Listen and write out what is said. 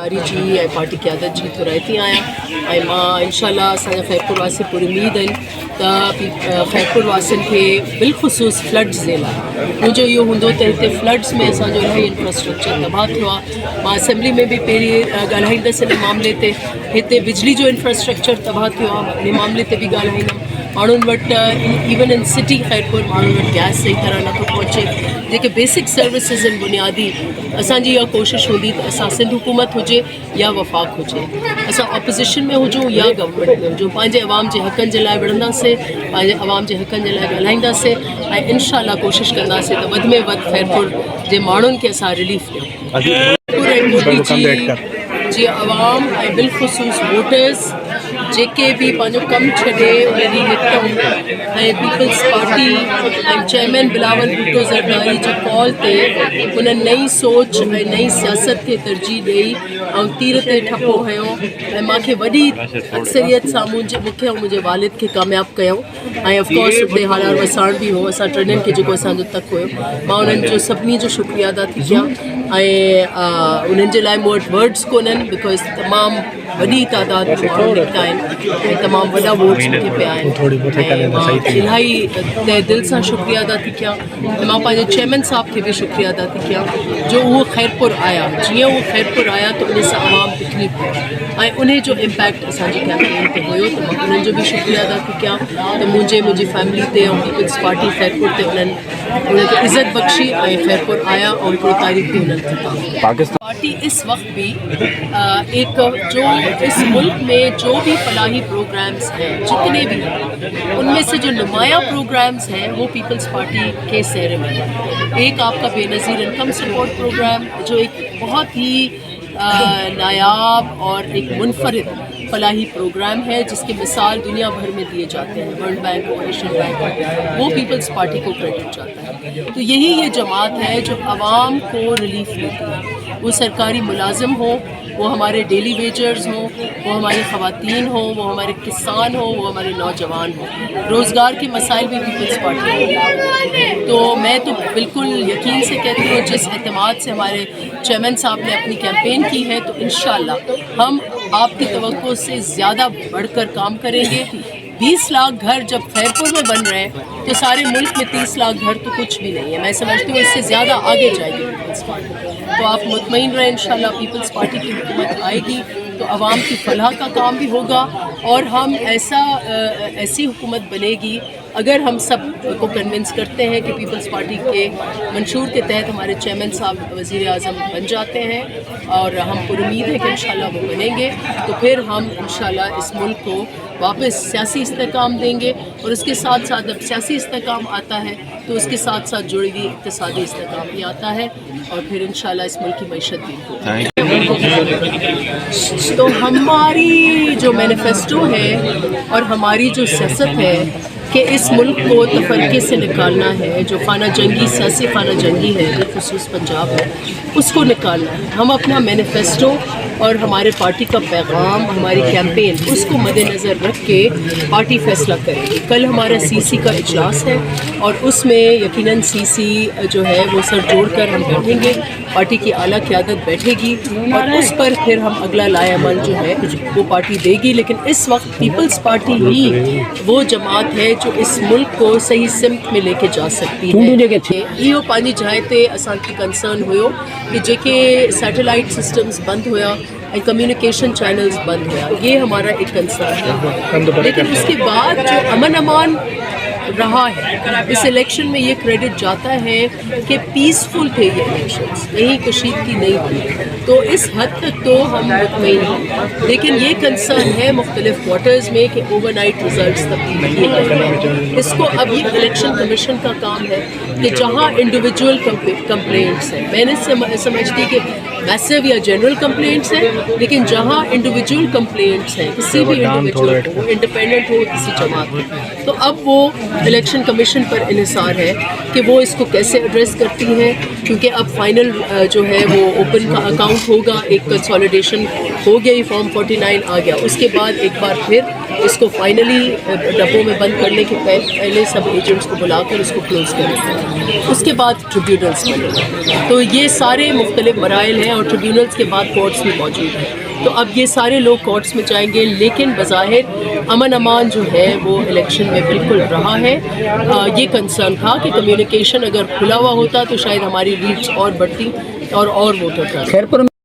जी ऐं पार्टी क़यादत जी तुराइती आहियां ऐं मां इंशाअल्लाह असांजा ख़ैरपुर वासी पूरी उमेद आहिनि त ख़ैरपुर वासियुनि खे बिलख़ुसूस फ्लड्स जे लाइ मुंहिंजो इहो हूंदो त हिते फ्लड्स में असांजो इलाही इंफ्रास्ट्रक्चर तबाह थियो आहे। मां असेंबली में बि पहिरीं ॻाल्हाईंदसि इन मामले ते। हिते बिजली जो इंफ्रास्ट्रक्चर तबाह थियो आहे, इन मामले ते बि ॻाल्हाईंदमि। माण्हुनि वटि इवन इन सिटी ख़ैरपुर माण्हुनि वटि गैस सही तरह नथो पहुचे। जेके बेसिक सर्विसिस आहिनि बुनियादी, असांजी इहा कोशिशि हूंदी त असां सिंध हुकूमत हुजे या वफ़ाक़ हुजे, असां अपोज़िशन में हुजूं या गवर्नमेंट में हुजूं, पंहिंजे अवाम जे हक़नि जे लाइ विढ़ंदासीं, पंहिंजे अवाम जे हक़नि जे लाइ ॻाल्हाईंदासीं ऐं इंशाअल्लाह कोशिशि कंदासीं त वधि में वधि ख़ैरपुर जे माण्हुनि खे असां रिलीफ ॾियूं। जी अवाम ऐं बिलख़ुसूस वोटर्स जेके बि पंहिंजो कमु छॾे उनजी निकतऊं ऐं पीपल्स पार्टी ऐं चेयरमैन बिलावल भुट्टो ज़रदारी जी कॉल ते उन नई सोच ऐं नई सियासत खे तरजीह ॾेई ऐं तीर ते ठपो हयो ऐं मूंखे वॾी अक्सरियत सां मूंखे ऐं मुंहिंजे वालिद खे कामयाबु कयूं ऐं ऑफकोर्स उते हालार वसाण बि हो, असां टिनिनि खे जेको असांजो तक हुयो। मां उन्हनि जो सभिनी जो शुक्रिया अदा थी कयां ऐं उन्हनि जे लाइ मूं वटि वर्ड्स कोन्हनि बिकॉज़ तमामु वॾी तादाद में माण्हू निकिता आहिनि ऐं तमामु वॾा वोट्स मूंखे पिया आहिनि। मां इलाही तहे दिलि सां शुक्रिया अदा थी कयां ऐं मां पंहिंजे चेयरमैन साहब खे बि शुक्रिया अदा थी कयां जो उहो ख़ैरपुर आया। जीअं उहो ख़ैरपुर आया त उन सां आवाम बिखरी पियो ऐं उन जो इम्पैक्ट असांजी कैंपेन ते हुयो, त मां उन्हनि जो बि शुक्रिया अदा थी कयां त मुंहिंजी फैमिली ते ऐं पीपल्स पार्टी ख़ैरपुर ते उन्हनि खे इज़त बख़्शी ऐं ख़ैरपुर आया और हिकिड़ो तारीख़ बि उन्हनि खे पार्टी इस वक्त भी एक जो इस मुल्क में जो भी फलाही प्रोग्राम्स हैं जितने भी हैं उनमें से जो नुमाया प्रोग्राम्स हैं वो पीपल्स पार्टी के सेरे में है। एक आपका बेनज़ीर इनकम सपोर्ट प्रोग्राम जो एक बहुत ही नायाब और एक मुनफरिद फलाही प्रोग्राम है जिसकी मिसाल दुनिया भर में दिए जाते हैं, वर्ल्ड बैंक और एशियन बैंक, वो पीपल्स पार्टी को क्रेडिट जाता है। तो यही ये जमात है जो आवाम को रिलीफ देती है, वो सरकारी मुलाजिम हो, वो हमारे डेली वेजर्स हों, वो हमारी ख़वातीन हों, वो हमारे किसान हों, वो हमारे नौजवान हों, रोज़गार के मसाइल भी पीपल्स पार्टी को। तो मैं तो बिल्कुल यकीन से कहती हूँ जिस एतमाद से हमारे चेयरमैन साहब ने अपनी कैंपेन की है तो इंशाअल्लाह हम आपकी तवक्को से ज़्यादा बढ़कर काम करेंगे। 20 लाख घर जब ख़ैरपुर में बन रहे हैं तो सारे मुल्क में 30 लाख घर तो कुछ भी नहीं है। मैं समझती हूँ इससे ज़्यादा आगे जाएगी पीपल्स पार्टी। तो आप मुतमईन रहें, इंशाअल्लाह पीपल्स पार्टी की हुकूमत आएगी तो आवाम की फलाह का काम भी होगा और हम ऐसी हुकूमत बनेगी अगर हम सब को कन्विंस करते हैं कि पीपल्स पार्टी के मंशूर के तहत हमारे चेयरमैन साहब वज़ीर आज़म बन जाते हैं और हम पर उम्मीद है कि इंशाअल्लाह वो बनेंगे तो फिर हम इंशाअल्लाह इस मुल्क को वापस सियासी इस्तेकाम देंगे और उसके साथ साथ जब सियासी इस्तेकाम आता है तो उसके साथ साथ जुड़ेगी इक़्तिसादी इस्तेकाम भी आता है और फिर इंशाअल्लाह इस मुल्क की मईशत भी होगी। तो हमारी जो मैनिफेस्टो है और हमारी जो सियासत है कि इस मुल्क को तफरके से निकालना है, जो खाना जंगी सियासी खाना जंगी है बिलखुसूस पंजाब है उसको निकालना है। हम अपना मैनिफेस्टो और हमारे पार्टी का पैगाम, हमारी कैंपेन उसको मद्देनज़र रख के पार्टी फ़ैसला करेगी। कल हमारा सीसी का इजलास है और उसमें यकीनन सीसी जो है वो सर जोड़ कर हम बैठेंगे, पार्टी की आला क़यादत बैठेगी और उस पर फिर हम अगला लाएअमल जो है वो पार्टी देगी। लेकिन इस वक्त पीपल्स पार्टी ही वो जमात है जो इस मुल्क को सही सिमत में लेके जा सकती है। इहो पंहिंजी जाइ ते असांखे कंसर्न हुयो कि जेके सैटेलाइट सिस्टम्स बंद हुआ और कम्युनिकेशन चैनल्स बंद हुआ, ये हमारा एक कंसर्न है। लेकिन उसके बाद जो अमन अमान रहा है इस इलेक्शन में ये क्रेडिट जाता है कि पीसफुल थे ये इलेक्शंस, कहीं कशीदगी नहीं थी। तो इस हद तक तो हम मुतमईन हैं, लेकिन ये कंसर्न है मुख्तलिफ क्वार्टर्स में कि ओवरनाइट रिजल्ट्स तब्दील किए गए हैं। इसको अब ये इलेक्शन कमीशन का काम है कि जहाँ इंडिविजुअल कंप्लेंट्स हैं, मैंने समझती कि मैसिव या जनरल कंप्लेंट्स हैं, लेकिन जहाँ इंडिविजुअल कंप्लेंट्स हैं किसी भी इंडिविजुअल को, इंडिपेंडेंट हो किसी जमात को, तो अब वो इलेक्शन कमीशन पर इन्हिसार है कि वो इसको कैसे एड्रेस करती हैं। क्योंकि अब फाइनल जो है वो ओपन का अकाउंट होगा, एक कंसोलिडेशन हो गई, फॉर्म 49 आ गया, उसके बाद एक बार फिर इसको फाइनली डब्बों में बंद करने के पहले सब एजेंट्स को बुलाकर इसको क्लोज करें। اس کے بعد ٹریبیونلس بنے. تو یہ سارے مختلف مراحل ہیں اور ٹریبیونلس کے بعد کورٹس بھی موجود ہیں. تو اب یہ سارے لوگ کورٹس میں جائیں گے، لیکن بظاہر امن امان جو ہے وہ الیکشن میں بالکل رہا ہے. یہ کنسرن تھا کہ کمیونیکیشن اگر کھلا ہوا ہوتا تو شاید ہماری ریچ اور بڑھتی اور ووٹر کرتے.